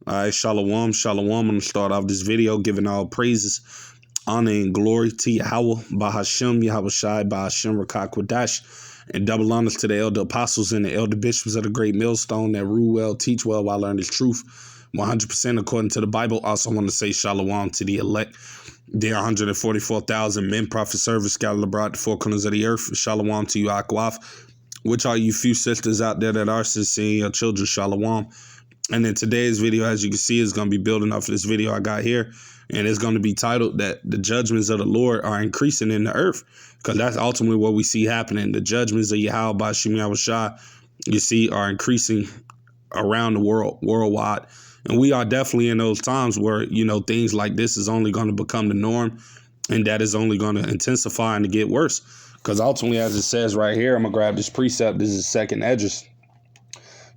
All right, shalom, shalom. I'm going to start off this video giving all praises, honor, and glory to Yahweh, Bahashem, Yahweh Shai, Bahashem, Rakak Kwadash, and double honors to the elder apostles and the elder bishops of the great millstone that rule well, teach well, while learn his truth 100% according to the Bible. Also want to say shalom to the elect. There are 144,000 men, prophet, servants scattered abroad the four corners of the earth. Shalom to you, Akwaf. Which are you few sisters out there that are sincere, your children, shalom. And then today's video, as you can see, is going to be building off of this video I got here. And it's going to be titled that the judgments of the Lord are increasing in the earth. Because that's ultimately what we see happening. The judgments of Yahweh by Shem Yahweh Shai, you see, are increasing around the world, worldwide. And we are definitely in those times where, you know, things like this is only going to become the norm. And that is only going to intensify and to get worse. Because ultimately, as it says right here, I'm going to grab this precept. This is 2nd Esdras,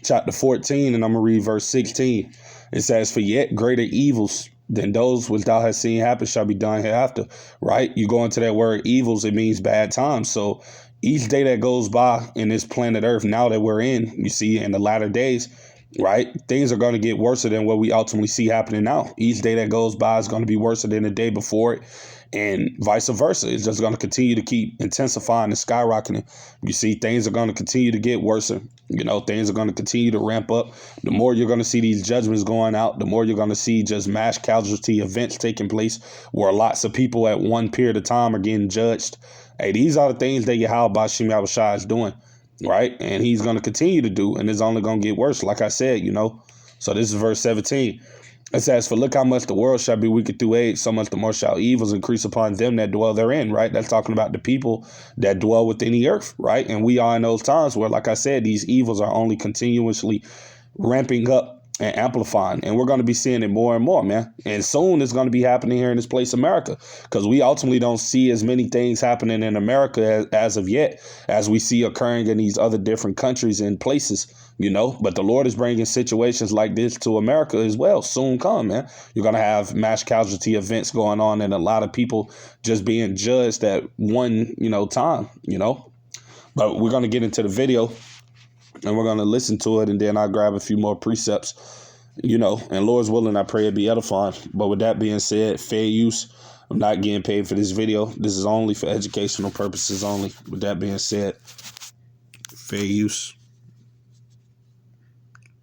chapter 14, and I'm going to read verse 16. It says, "For yet greater evils than those which thou hast seen happen shall be done hereafter." Right? You go into that word evils, it means bad times. So each day that goes by in this planet Earth, now that we're in, you see, in the latter days, right, things are going to get worse than what we ultimately see happening now. Each day that goes by is going to be worse than the day before it. And vice versa. It's just going to continue to keep intensifying and skyrocketing. You see, things are going to continue to get worse. You know, things are going to continue to ramp up. The more you're going to see these judgments going out, the more you're going to see just mass casualty events taking place where lots of people at one period of time are getting judged. Hey, these are the things that Yahweh Bashim Yahweh Shai is doing, right? And he's going to continue to do, and it's only going to get worse, like I said, you know. So this is verse 17. It says, "For look how much the world shall be wicked through age, so much the more shall evils increase upon them that dwell therein," right? That's talking about the people that dwell within the earth, right? And we are in those times where, like I said, these evils are only continuously ramping up and amplifying. And we're going to be seeing it more and more, man. And soon it's going to be happening here in this place, America, because we ultimately don't see as many things happening in America as of yet as we see occurring in these other different countries and places, you know. But the Lord is bringing situations like this to America as well. Soon come, man. You're going to have mass casualty events going on and a lot of people just being judged at one, you know, time, you know. But we're going to get into the video and we're going to listen to it, and then I'll grab a few more precepts, you know, and Lord's willing, I pray it be edifying. But with that being said, fair use. I'm not getting paid for this video. This is only for educational purposes only. With that being said, fair use.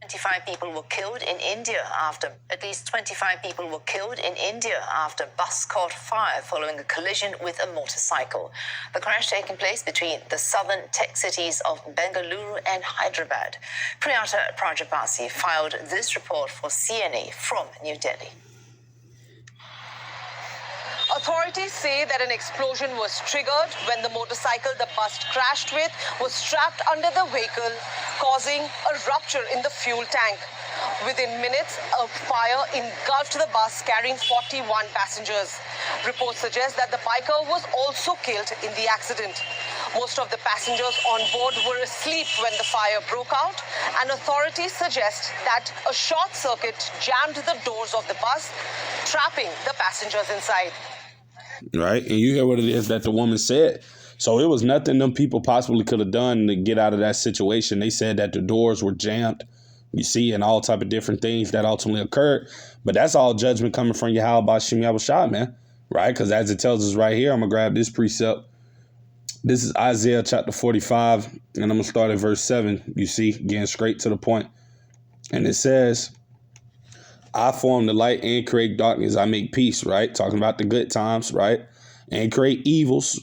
25 people were killed in India after at least 25 people were killed in India after bus caught fire following a collision with a motorcycle. The crash taking place between the southern tech cities of Bengaluru and Hyderabad. Priyata Prajapasi filed this report for CNA from New Delhi. Authorities say that an explosion was triggered when the motorcycle the bus crashed with was strapped under the vehicle, causing a rupture in the fuel tank. Within minutes, a fire engulfed the bus carrying 41 passengers. Reports suggest that the biker was also killed in the accident. Most of the passengers on board were asleep when the fire broke out, and authorities suggest that a short circuit jammed the doors of the bus, trapping the passengers inside. Right. And you hear what it is that the woman said. So it was nothing them people possibly could have done to get out of that situation. They said that the doors were jammed, you see, and all type of different things that ultimately occurred. But that's all judgment coming from Yahweh Bashim Yahweh Shai, man. Right. Because as it tells us right here, I'm going to grab this precept. This is Isaiah chapter 45, and I'm going to start at verse 7. You see, getting straight to the point. And it says, "I form the light and create darkness. I make peace," right? Talking about the good times, right? "And create evils.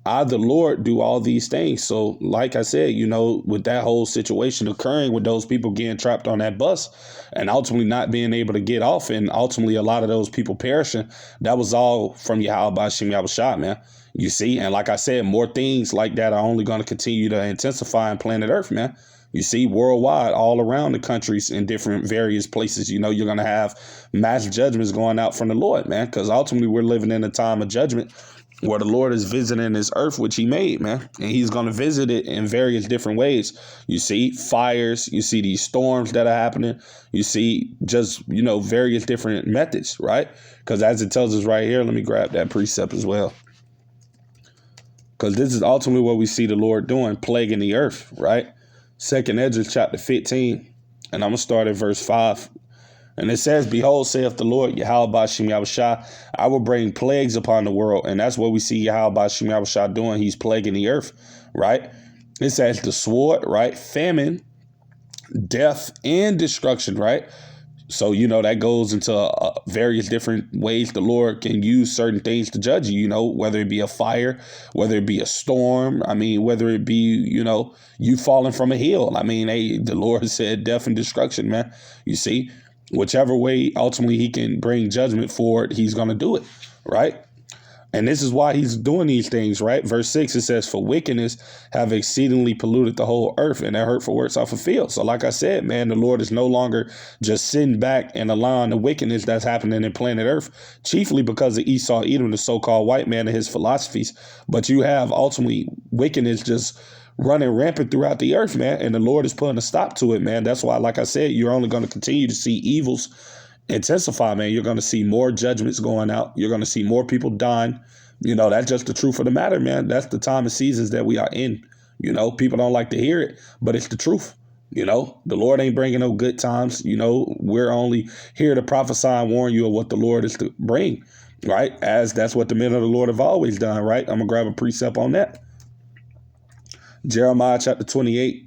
I, the Lord, do all these things." So like I said, you know, with that whole situation occurring with those people getting trapped on that bus and ultimately not being able to get off, and ultimately a lot of those people perishing, that was all from Yahweh Bashim Yahweh Shai, man. You see, and like I said, more things like that are only going to continue to intensify on planet Earth, man. You see, worldwide, all around the countries in different various places, you know, you're going to have mass judgments going out from the Lord, man, because ultimately we're living in a time of judgment where the Lord is visiting this earth, which he made, man, and he's going to visit it in various different ways. You see fires, you see these storms that are happening, you see just, you know, various different methods, right? Because as it tells us right here, let me grab that precept as well. Because this is ultimately what we see the Lord doing, plaguing the earth, right? 2nd Esdras chapter 15, and I'm going to start at verse 5. And it says, behold, saith the Lord, Yahweh Ba'Shem Yahushua, I will bring plagues upon the world. And that's what we see Yahweh Ba'Shem Yahushua doing. He's plaguing the earth, right? It says the sword, right? Famine, death, and destruction, right? So, that goes into various different ways the Lord can use certain things to judge you, whether it be a fire, whether it be a storm. I mean, whether it be, you falling from a hill. I mean, the Lord said death and destruction, man. You see, whichever way ultimately he can bring judgment for it, he's going to do it, right? And this is why he's doing these things, right? Verse 6, it says, for wickedness have exceedingly polluted the whole earth, and their hurtful works are fulfilled. So like I said, man, the Lord is no longer just sitting back and allowing the wickedness that's happening in planet earth, chiefly because of Esau, Edom, the so-called white man and his philosophies. But you have ultimately wickedness just running rampant throughout the earth, man. And the Lord is putting a stop to it, man. That's why, like I said, you're only going to continue to see evils intensify, man. You're going to see more judgments going out. You're going to see more people dying. That's just the truth of the matter, man. That's the time and seasons that we are in. People don't like to hear it, but it's the truth. The Lord ain't bringing no good times. We're only here to prophesy and warn you of what the Lord is to bring, right? As that's what the men of the Lord have always done, right? I'm going to grab a precept on that. Jeremiah chapter 28,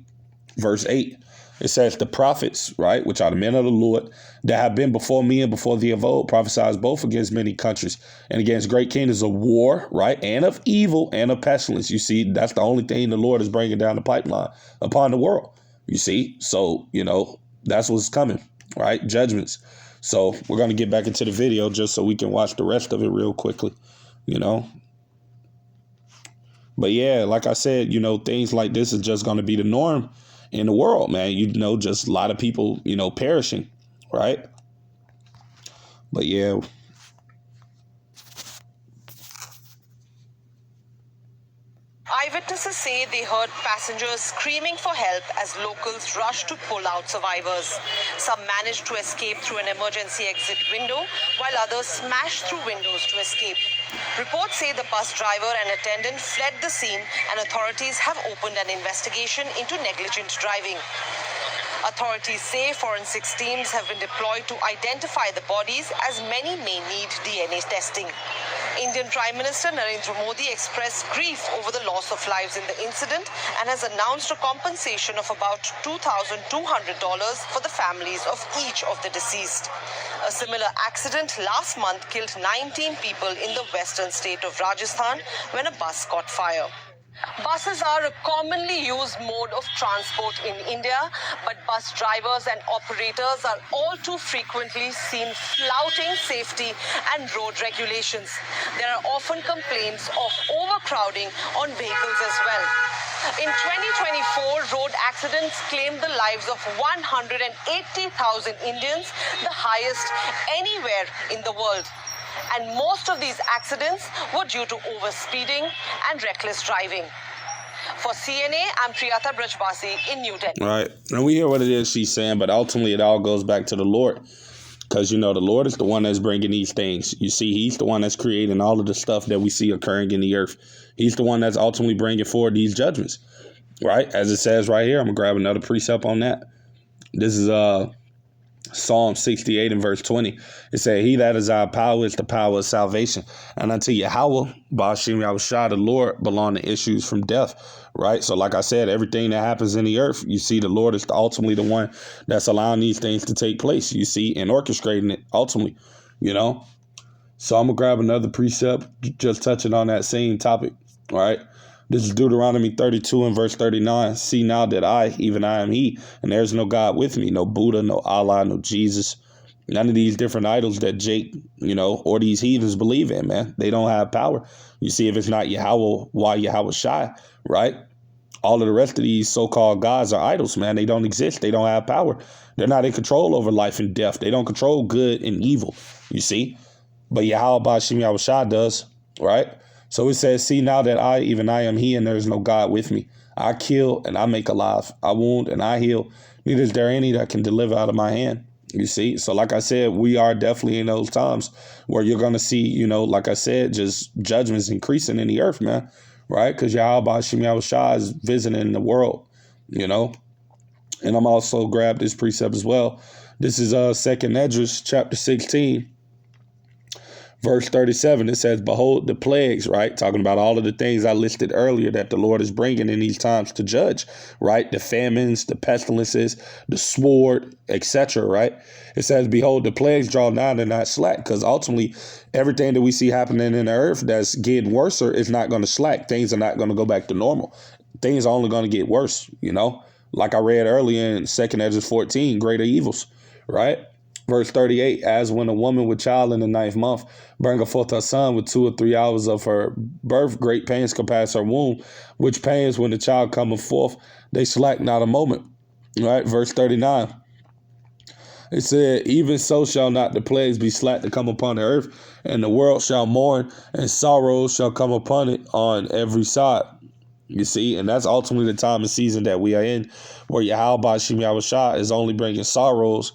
verse 8. It says, the prophets, right, which are the men of the Lord, that have been before me and before thee of old, prophesies both against many countries and against great kingdoms of war, right, and of evil and of pestilence. You see, that's the only thing the Lord is bringing down the pipeline upon the world. You see, so, that's what's coming, right, judgments. So we're going to get back into the video just so we can watch the rest of it real quickly, But yeah, like I said, things like this is just going to be the norm in the world, man. Just a lot of people, perishing, right? But yeah. Eyewitnesses say they heard passengers screaming for help as locals rushed to pull out survivors. Some managed to escape through an emergency exit window, while others smashed through windows to escape. Reports say the bus driver and attendant fled the scene, and authorities have opened an investigation into negligent driving. Authorities say forensics teams have been deployed to identify the bodies, as many may need DNA testing. Indian Prime Minister Narendra Modi expressed grief over the loss of lives in the incident and has announced a compensation of about $2,200 for the families of each of the deceased. A similar accident last month killed 19 people in the western state of Rajasthan when a bus caught fire. Buses are a commonly used mode of transport in India, but bus drivers and operators are all too frequently seen flouting safety and road regulations. There are often complaints of overcrowding on vehicles as well. In 2024, road accidents claimed the lives of 180,000 Indians, the highest anywhere in the world. And most of these accidents were due to overspeeding and reckless driving. For CNA, I'm Priyata Brajbasi in New Delhi. All right. And we hear what it is she's saying, but ultimately it all goes back to the Lord. Because, the Lord is the one that's bringing these things. You see, he's the one that's creating all of the stuff that we see occurring in the earth. He's the one that's ultimately bringing forward these judgments, right? As it says right here, I'm going to grab another precept on that. This is Psalm 68 and verse 20. It said, he that is our power is the power of salvation. And unto Yahweh, Ba'Shem Yahushua, the Lord, belong the issues from death. Right. So like I said, everything that happens in the earth, you see, the Lord is ultimately the one that's allowing these things to take place, you see, and orchestrating it ultimately, So I'm going to grab another precept just touching on that same topic. All right. This is Deuteronomy 32 and verse 39. See now that I, even I am he, and there's no God with me, no Buddha, no Allah, no Jesus, none of these different idols that Jake, or these heathens believe in, man. They don't have power. You see, if it's not Yahweh, why Yahweh Shai, right? All of the rest of these so-called gods are idols, man. They don't exist. They don't have power. They're not in control over life and death. They don't control good and evil, you see. But Yahweh Ba'Shem Yahushua does, right? So it says, see now that I, even I am he, and there is no God with me. I kill and I make alive. I wound and I heal. Neither is there any that can deliver out of my hand. You see? So like I said, we are definitely in those times where you're going to see, like I said, just judgments increasing in the earth, man. Right? Because Yahweh Ba'Shem Yahushua is visiting the world, And I'm also grab this precept as well. This is 2nd Esdras chapter 16. Verse 37, it says, behold the plagues, right? Talking about all of the things I listed earlier that the Lord is bringing in these times to judge, right? The famines, the pestilences, the sword, etc., right? It says, behold, the plagues draw nigh and not slack, because ultimately everything that we see happening in the earth that's getting worse is not going to slack. Things are not going to go back to normal. Things are only going to get worse, you know? Like I read earlier in 2nd Esdras 14, greater evils, right? Verse 38, as when a woman with child in the 9th month bringeth forth her son with 2 or 3 hours of her birth, great pains compass her womb, which pains when the child cometh forth, they slack not a moment. Right? Verse 39, it said, even so shall not the plagues be slack to come upon the earth, and the world shall mourn, and sorrows shall come upon it on every side. You see, and that's ultimately the time and season that we are in, where Yahweh Shem Yahweh is only bringing sorrows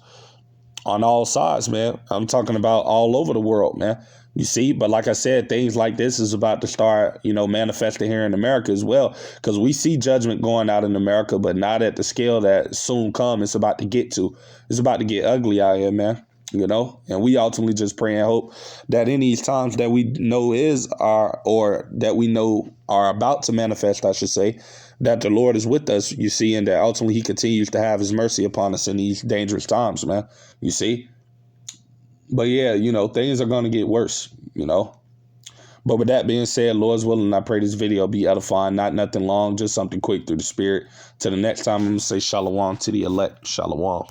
on all sides, man. I'm talking about all over the world, man. You see, but like I said, things like this is about to start, manifesting here in America as well, because we see judgment going out in America, but not at the scale that soon come. It's about to get to. It's about to get ugly out here, man. And we ultimately just pray and hope that in these times that we know that we know are about to manifest, I should say, that the Lord is with us, you see, and that ultimately he continues to have his mercy upon us in these dangerous times, man, you see. But yeah, things are going to get worse, But with that being said, Lord's willing, I pray this video be edifying, not nothing long, just something quick through the spirit. Till the next time, I'm going to say shalom to the elect. Shalom.